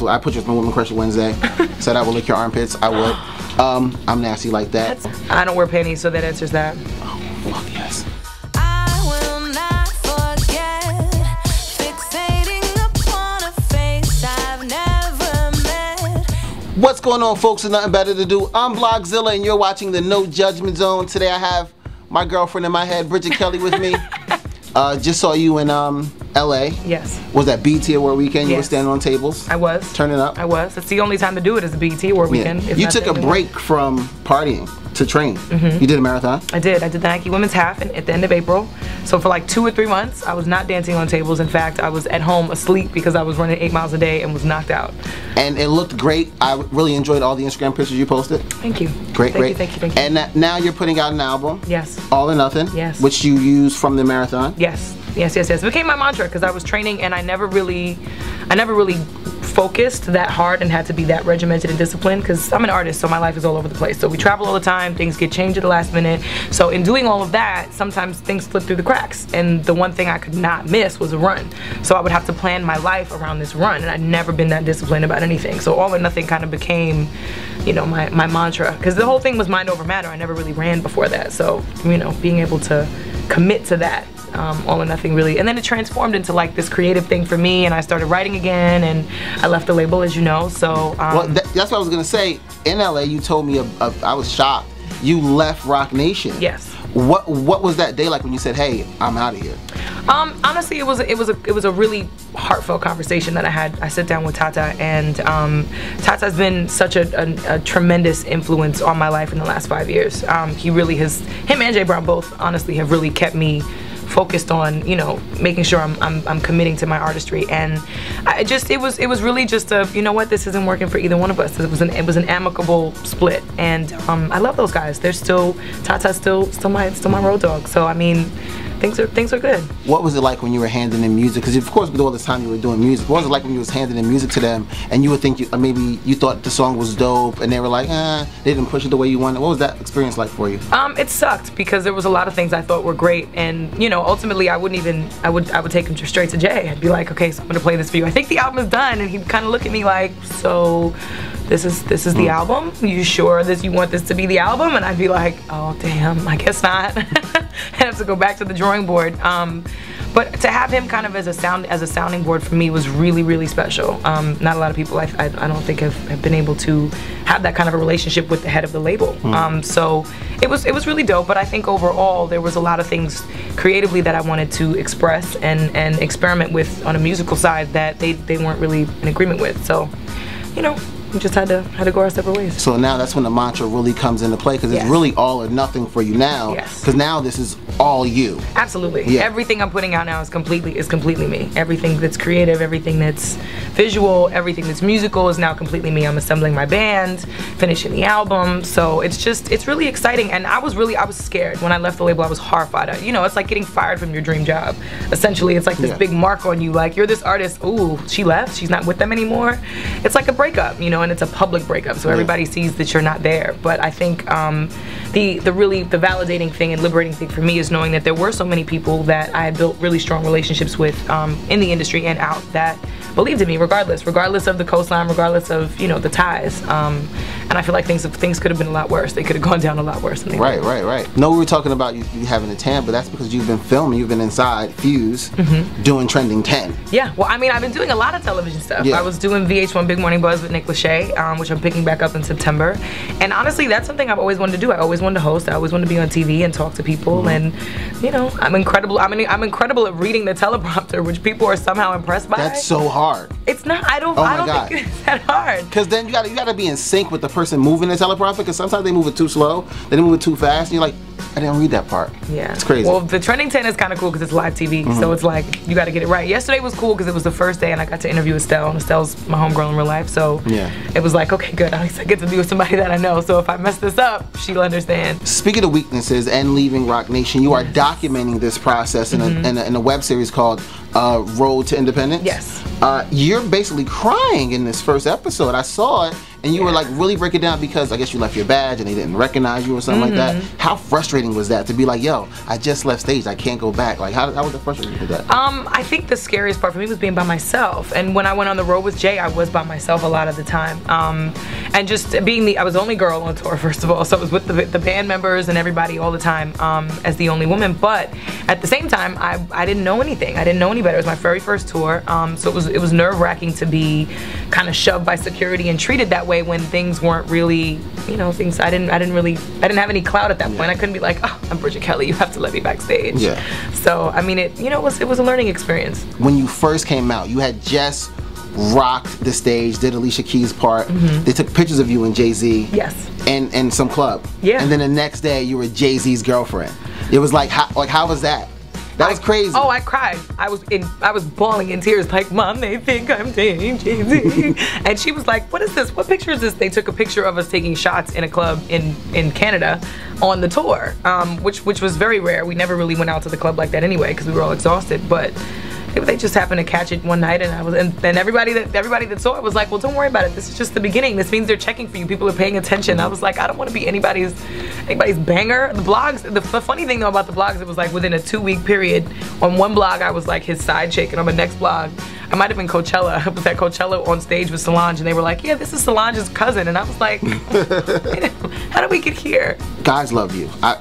I put you on Woman Crush Wednesday. Said I would lick your armpits. I would. I'm nasty like that. I don't wear panties, so that answers that. Oh, fuck yes. I will not forget fixating upon a face I've never met. What's going on, folks? There's nothing better to do. I'm Vlogzilla, and you're watching the No Judgment Zone. Today I have my girlfriend in my head, Bridget Kelly, with me. Just saw you in LA. Yes. Was that BT Award weekend? You Yes. were standing on tables? I was. Turning up? I was. It's the only time to do it is the BET Award weekend. You took a break from partying to train. You did a marathon? I did. I did the Nike Women's Half at the end of April. So for like 2 or 3 months, I was not dancing on tables. In fact, I was at home asleep because I was running 8 miles a day and was knocked out. And it looked great. I really enjoyed all the Instagram pictures you posted. Thank you. Great, great. Thank you. And now you're putting out an album. Yes. All or Nothing. Yes. Which you used from the marathon. Yes. It became my mantra because I was training and I never really focused that hard and had to be that regimented and disciplined because I'm an artist, so my life is all over the place. So we travel all the time, things get changed at the last minute. So in doing all of that, sometimes things slip through the cracks. And the one thing I could not miss was a run. So I would have to plan my life around this run, and I'd never been that disciplined about anything. So All or Nothing kind of became, you know, my mantra. Because the whole thing was mind over matter. I never really ran before that. So, you know, being able to commit to that. All or Nothing really, and then it transformed into like this creative thing for me, and I started writing again, and I left the label, as you know. So well, that's what I was gonna say. In LA, you told me I was shocked. You left Roc Nation. Yes. What was that day like when you said, "Hey, I'm out of here"? Honestly, it was a really heartfelt conversation that I had. I sat down with Tata, and Tata's been such a tremendous influence on my life in the last 5 years. He really has. Him and Jay Brown both, honestly, have really kept me focused on, you know, making sure I'm committing to my artistry, and it was really just a, you know what, this isn't working for either one of us. It was an amicable split, and I love those guys. They're still, Tata's still my road dog. So I mean, things are good. What was it like when you were handing in music? Because of course, with all this time you were doing music, what was it like when you was handing in music to them, and you would think maybe you thought the song was dope, and they were like, they didn't push it the way you wanted? What was that experience like for you? It sucked because there was a lot of things I thought were great, and you know, ultimately I would take him straight to Jay. I'd be like, okay, so I'm gonna play this for you. I think the album is done, and he'd kind of look at me like, so this is the album? You sure you want this to be the album? And I'd be like, oh damn, I guess not. I have to go back to the drawing board. But to have him kind of as a sounding board for me was really, really special. Not a lot of people I don't think have been able to have that kind of a relationship with the head of the label. So it was really dope. But I think overall there was a lot of things creatively that I wanted to express and experiment with on a musical side that they weren't really in agreement with. So, you know, we just had to go our separate ways. So now that's when the mantra really comes into play, because it's really all or nothing for you now. Yes. Because now this is all you. Absolutely. Yeah. Everything I'm putting out now is completely me. Everything that's creative, everything that's visual, everything that's musical is now completely me. I'm assembling my band, finishing the album. So it's really exciting. And I was scared when I left the label. I was horrified. You know, it's like getting fired from your dream job. Essentially, it's like this big mark on you. Like, you're this artist. Ooh, she left. She's not with them anymore. It's like a breakup, you know. And it's a public breakup, so everybody sees that you're not there. But I think the validating thing and liberating thing for me is knowing that there were so many people that I had built really strong relationships with in the industry and out that believed in me, regardless of the coastline, regardless of, you know, the ties. And I feel like things could have been a lot worse. They could have gone down a lot worse. Than they did. Right. No, we were talking about you having a tan, but that's because you've been filming. You've been inside Fuse doing Trending 10. Yeah. Well, I mean, I've been doing a lot of television stuff. Yeah. I was doing VH1 Big Morning Buzz with Nick Lachey, which I'm picking back up in September. And honestly, that's something I've always wanted to do. I always wanted to host. I always wanted to be on TV and talk to people. And you know, I'm incredible. I mean, I'm incredible at reading the teleprompter, which people are somehow impressed by. That's so hard. It's not. I don't think it's that hard. Because then you gotta be in sync with the person moving the teleprompter. Because sometimes they move it too slow, then they move it too fast, and you're like, I didn't read that part. Yeah. It's crazy. Well, the Trending 10 is kind of cool because it's live TV, so it's like, you got to get it right. Yesterday was cool because it was the first day and I got to interview Estelle, and Estelle's my homegirl in real life, so it was like, okay, good, at least I get to be with somebody that I know, so if I mess this up, she'll understand. Speaking of weaknesses and leaving Roc Nation, you are documenting this process in a web series called Road to Independence. Yes. You're basically crying in this first episode. I saw it, and you were like really breaking down because I guess you left your badge and they didn't recognize you or something like that. How frustrating was that to be like, yo, I just left stage, I can't go back? Like, how was it frustrating with that? I think the scariest part for me was being by myself. And when I went on the road with Jay, I was by myself a lot of the time. And just being I was the only girl on tour, first of all, so I was with the band members and everybody all the time as the only woman. But at the same time, I didn't know anything. I didn't know any better. It was my very first tour, so it was nerve-wracking to be kind of shoved by security and treated that way when things weren't really, you know, things I didn't have any clout at that point. I couldn't be like, oh, I'm Bridget Kelly, you have to let me backstage. Yeah. So I mean, it was a learning experience. When you first came out, you had just rocked the stage, did Alicia Keys' part. They took pictures of you and Jay-Z. Yes. And some club. Yeah. And then the next day you were Jay-Z's girlfriend. It was like how was that? That was crazy. Oh, I cried. I was bawling in tears like, Mom, they think I'm dating Jay-Z. And she was like, what is this? What picture is this? They took a picture of us taking shots in a club in Canada on the tour, which was very rare. We never really went out to the club like that anyway because we were all exhausted. But they just happened to catch it one night, and everybody that saw it was like, well, don't worry about it. This is just the beginning. This means they're checking for you. People are paying attention. I was like, I don't want to be anybody's banger. The blogs. The funny thing though about the blogs, it was like within a 2-week period. On one blog, I was like his side chick, and on the next blog, I might have been Coachella. I was at Coachella on stage with Solange, and they were like, yeah, this is Solange's cousin, and I was like, how did we get here? Guys love you. I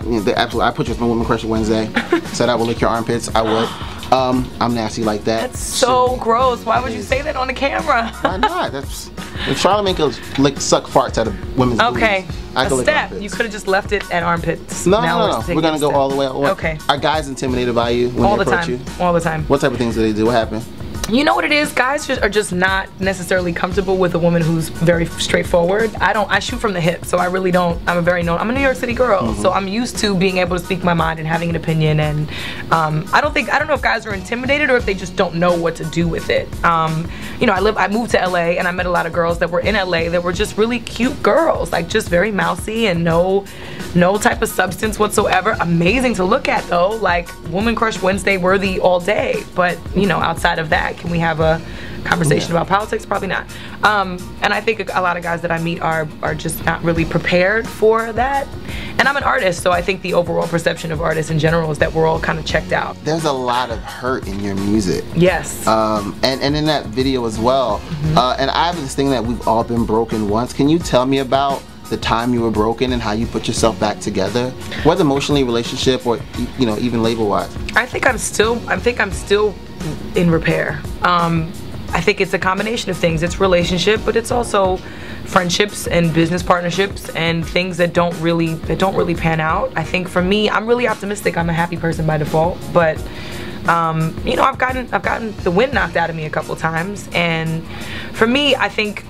put you with my Woman Crusher Wednesday. Said I would lick your armpits. I would. I'm nasty like that. That's so gross. Why would you say that on the camera? Why not? Charlamagne could suck farts out of women's okay. booties. I could lick armpits. You could have just left it at armpits. No. We're gonna go all the way. Okay. Are guys intimidated by you when they approach you? All the time. What type of things do they do? What happened? You know what it is? Guys are just not necessarily comfortable with a woman who's very straightforward. I shoot from the hip, so I really don't. I'm a New York City girl, so I'm used to being able to speak my mind and having an opinion. And I don't know if guys are intimidated or if they just don't know what to do with it. You know, I moved to LA and I met a lot of girls that were in LA that were just really cute girls, like just very mousy and no type of substance whatsoever. Amazing to look at though, like Woman Crush Wednesday worthy all day. But you know, outside of that, can we have a conversation about politics? Probably not. And I think a lot of guys that I meet are just not really prepared for that. And I'm an artist, so I think the overall perception of artists in general is that we're all kind of checked out. There's a lot of hurt in your music. Yes. And in that video as well. And I have this thing that we've all been broken once. Can you tell me about the time you were broken and how you put yourself back together, whether emotionally, relationship, or you know, even label-wise? I think I'm still in repair. I think it's a combination of things. It's relationship, but it's also friendships and business partnerships and things that don't really pan out. I think for me, I'm really optimistic. I'm a happy person by default, but you know, I've gotten the wind knocked out of me a couple times, and for me, I think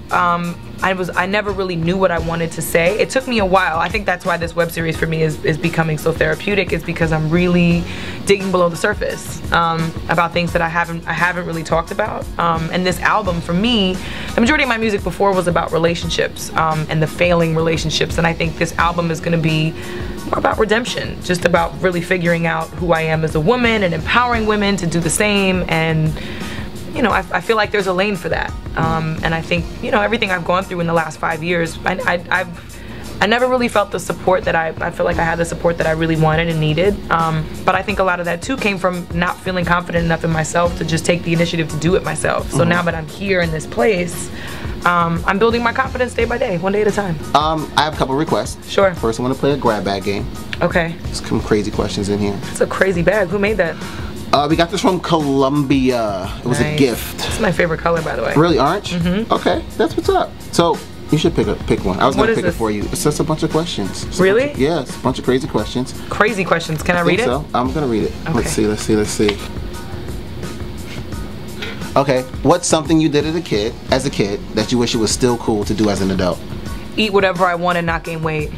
I never really knew what I wanted to say. It took me a while. I think that's why this web series for me is becoming so therapeutic, is because I'm really digging below the surface about things that I haven't really talked about. And this album, for me, the majority of my music before was about relationships and the failing relationships, and I think this album is going to be more about redemption, just about really figuring out who I am as a woman and empowering women to do the same. And you know, I feel like there's a lane for that. And I think, you know, everything I've gone through in the last 5 years, I never really felt the support that I feel like I had the support that I really wanted and needed. But I think a lot of that too came from not feeling confident enough in myself to just take the initiative to do it myself. So now that I'm here in this place, I'm building my confidence day by day, one day at a time. I have a couple requests. Sure. First, I want to play a grab bag game. Okay. There's some crazy questions in here. It's a crazy bag. Who made that? We got this from Colombia. It was a gift. It's my favorite color, by the way. Really, orange? Okay, that's what's up. So you should pick one. I was gonna pick it for you. It's just a bunch of questions. Really? Yeah, it's a bunch of crazy questions. Crazy questions. Can I read it? So I'm gonna read it. Okay. Let's see. Okay, what's something you did as a kid that you wish it was still cool to do as an adult? Eat whatever I want and not gain weight.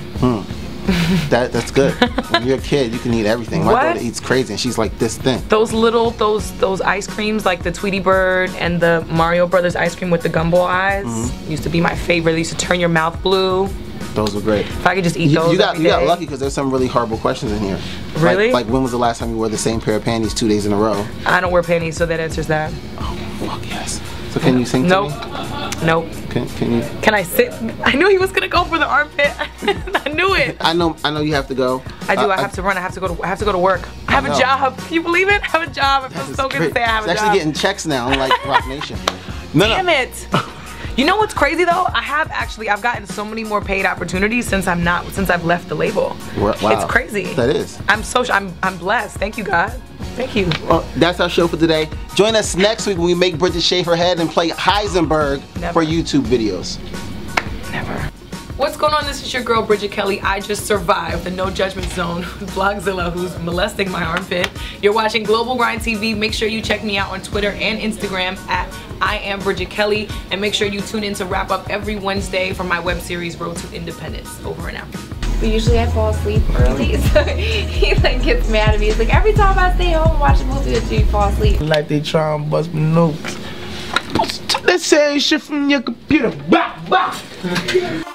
That's good. When you're a kid, you can eat everything. My daughter eats crazy, and she's like this thin. Those ice creams, like the Tweety Bird and the Mario Brothers ice cream with the gumball eyes, used to be my favorite. They used to turn your mouth blue. Those were great. If I could just eat those you got lucky because there's some really horrible questions in here. Really? Like when was the last time you wore the same pair of panties 2 days in a row? I don't wear panties, so that answers that. Oh, fuck yes. So can you sing to Nope. me? Nope. Can you? Can I sit? I knew he was gonna go for the armpit. I knew it. I know you have to go. I do. I have to run. I have to go to work. I have a job. Can you believe it? I have a job. It feels so good to say I have a job. It's actually getting checks now, unlike Roc Nation. Damn it. You know what's crazy though? I've gotten so many more paid opportunities since I've left the label. Wow. It's crazy. That is. I'm blessed. Thank you, God. Thank you. Well, that's our show for today. Join us next week when we make Bridget shave her head and play Heisenberg for YouTube videos. Never. What's going on? This is your girl Bridget Kelly. I just survived the no judgment zone with Vlogzilla, who's molesting my armpit. You're watching Global Grind TV. Make sure you check me out on Twitter and Instagram at I am Bridget Kelly, and make sure you tune in to wrap up every Wednesday for my web series Road to Independence. Over and out. But usually I fall asleep early, so he like gets mad at me. He's like, every time I stay home and watch a movie with you, you fall asleep. Like they try and bust my nose. Let's say shit from your computer. Bah, bah.